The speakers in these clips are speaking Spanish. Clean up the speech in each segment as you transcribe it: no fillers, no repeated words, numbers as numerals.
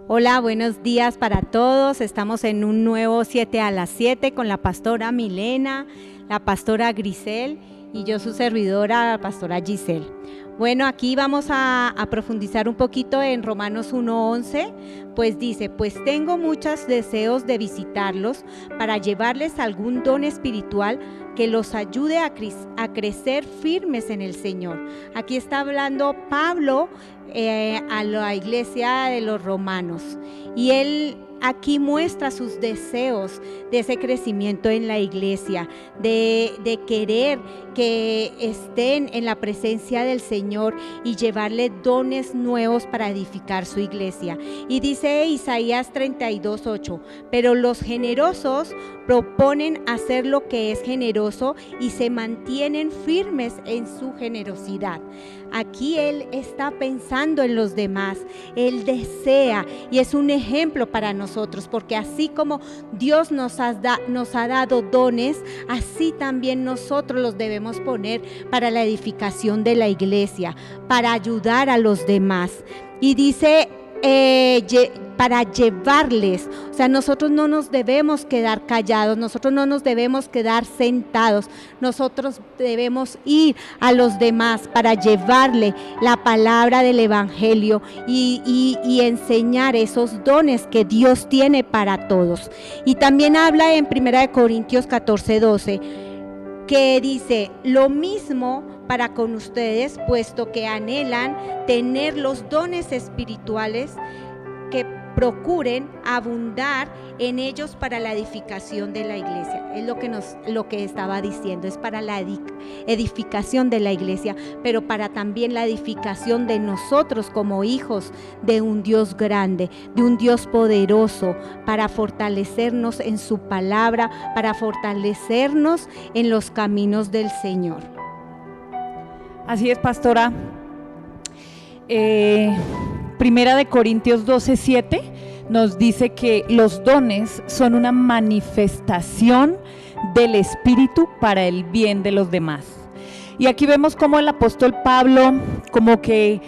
Hola, buenos días para todos. Estamos en un nuevo 7 a las 7 con la pastora Milena, la pastora Grisel y yo su servidora, la pastora Giselle. Bueno, aquí vamos a profundizar un poquito en Romanos 1:11, pues dice, pues tengo muchos deseos de visitarlos para llevarles algún don espiritual que los ayude a crecer firmes en el Señor. Aquí está hablando Pablo a la iglesia de los romanos y él aquí muestra sus deseos de ese crecimiento en la iglesia, de querer que estén en la presencia del Señor y llevarle dones nuevos para edificar su iglesia. Y dice Isaías 32:8, pero los generosos proponen hacer lo que es generoso y se mantienen firmes en su generosidad. Aquí él está pensando en los demás, él desea y es un ejemplo para nosotros, porque así como Dios nos ha dado dones, así también nosotros los debemos poner para la edificación de la iglesia, para ayudar a los demás. Y dice para llevarles, o sea, nosotros no nos debemos quedar callados, nosotros no nos debemos quedar sentados, nosotros debemos ir a los demás para llevarle la palabra del evangelio y enseñar esos dones que Dios tiene para todos. Y también habla en 1 Corintios 14:12 que dice, lo mismo para con ustedes, puesto que anhelan tener los dones espirituales, que procuren abundar en ellos para la edificación de la iglesia. Es lo que estaba diciendo, es para la edificación de la iglesia, pero para también la edificación de nosotros como hijos de un Dios grande, de un Dios poderoso, para fortalecernos en su palabra, para fortalecernos en los caminos del Señor. Así es, pastora. Primera de Corintios 12:7 nos dice que los dones son una manifestación del Espíritu para el bien de los demás. Y aquí vemos cómo el apóstol Pablo como que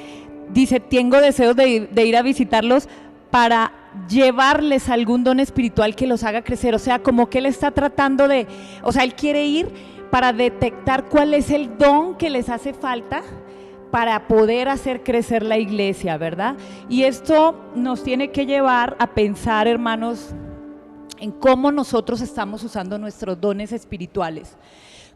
dice, tengo deseos de ir a visitarlos para llevarles algún don espiritual que los haga crecer. O sea, como que él está tratando él quiere ir para detectar cuál es el don que les hace falta para poder hacer crecer la iglesia, ¿verdad? Y esto nos tiene que llevar a pensar, hermanos, en cómo nosotros estamos usando nuestros dones espirituales,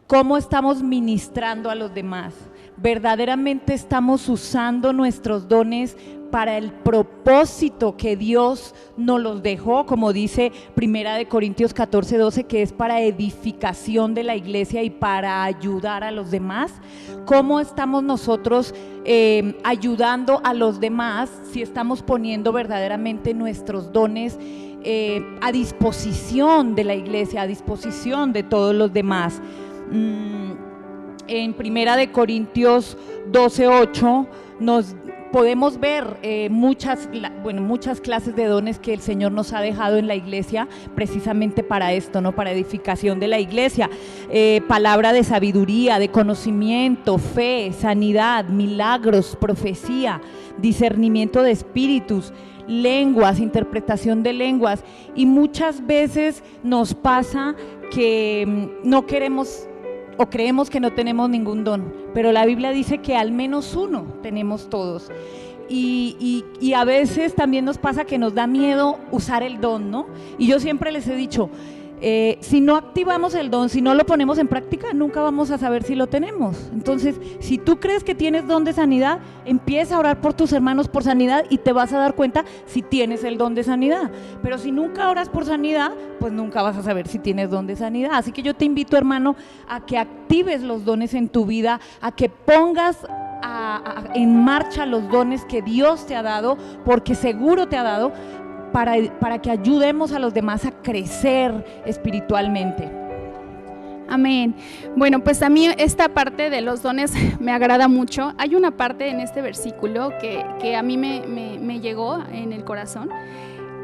cómo estamos ministrando a los demás. ¿Verdaderamente estamos usando nuestros dones para el propósito que Dios nos los dejó? Como dice 1 Corintios 14:12, que es para edificación de la iglesia y para ayudar a los demás. ¿Cómo estamos nosotros ayudando a los demás si estamos poniendo verdaderamente nuestros dones a disposición de la iglesia, a disposición de todos los demás? En 1 Corintios 12:8 nos podemos ver muchas clases de dones que el Señor nos ha dejado en la iglesia precisamente para esto, ¿no? Para edificación de la iglesia. Palabra de sabiduría, de conocimiento, fe, sanidad, milagros, profecía, discernimiento de espíritus, lenguas, interpretación de lenguas. Y muchas veces nos pasa que no queremos o creemos que no tenemos ningún don, pero la Biblia dice que al menos uno tenemos todos. Y a veces también nos pasa que nos da miedo usar el don, ¿no? Y yo siempre les he dicho, si no activamos el don, si no lo ponemos en práctica, nunca vamos a saber si lo tenemos. Entonces, si tú crees que tienes don de sanidad, empieza a orar por tus hermanos por sanidad y te vas a dar cuenta si tienes el don de sanidad. Pero si nunca oras por sanidad, pues nunca vas a saber si tienes don de sanidad. Así que yo te invito, hermano, a que actives los dones en tu vida, a que pongas en marcha los dones que Dios te ha dado, porque seguro te ha dado, para que ayudemos a los demás a crecer espiritualmente. Amén. Bueno, pues a mí esta parte de los dones me agrada mucho. Hay una parte en este versículo que a mí me llegó en el corazón.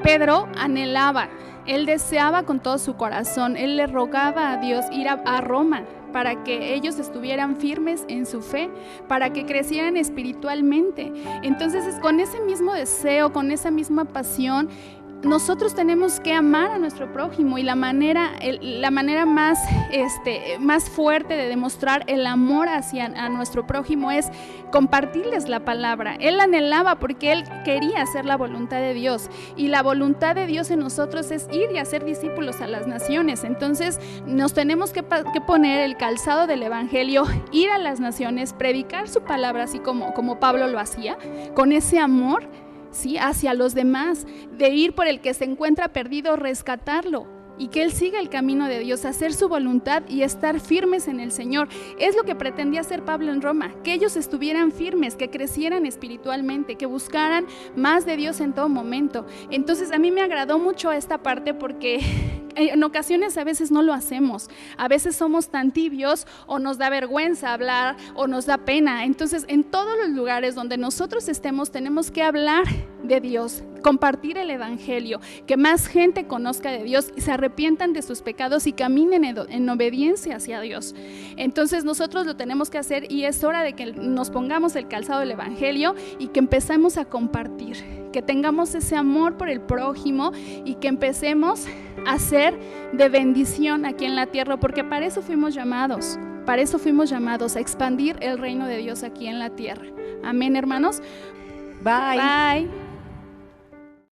Pedro anhelaba Él deseaba con todo su corazón, él le rogaba a Dios ir a Roma para que ellos estuvieran firmes en su fe, para que crecieran espiritualmente. Entonces es con ese mismo deseo, con esa misma pasión, nosotros tenemos que amar a nuestro prójimo, y la manera más fuerte de demostrar el amor a nuestro prójimo es compartirles la palabra. Él anhelaba porque él quería hacer la voluntad de Dios, y la voluntad de Dios en nosotros es ir y hacer discípulos a las naciones. Entonces nos tenemos que poner el calzado del evangelio, ir a las naciones, predicar su palabra así como Pablo lo hacía, con ese amor, ¿sí?, hacia los demás, de ir por el que se encuentra perdido, rescatarlo, y que él siga el camino de Dios, hacer su voluntad y estar firmes en el Señor. Es lo que pretendía hacer Pablo en Roma, que ellos estuvieran firmes, que crecieran espiritualmente, que buscaran más de Dios en todo momento. Entonces a mí me agradó mucho esta parte, porque en ocasiones a veces no lo hacemos, a veces somos tan tibios, o nos da vergüenza hablar, o nos da pena. Entonces en todos los lugares donde nosotros estemos tenemos que hablar de Dios, compartir el evangelio, que más gente conozca de Dios y se arrepientan de sus pecados y caminen en obediencia hacia Dios. Entonces nosotros lo tenemos que hacer, y es hora de que nos pongamos el calzado del evangelio y que empecemos a compartir, que tengamos ese amor por el prójimo y que empecemos a ser de bendición aquí en la tierra, porque para eso fuimos llamados, a expandir el reino de Dios aquí en la tierra. Amén, hermanos. Bye. Bye.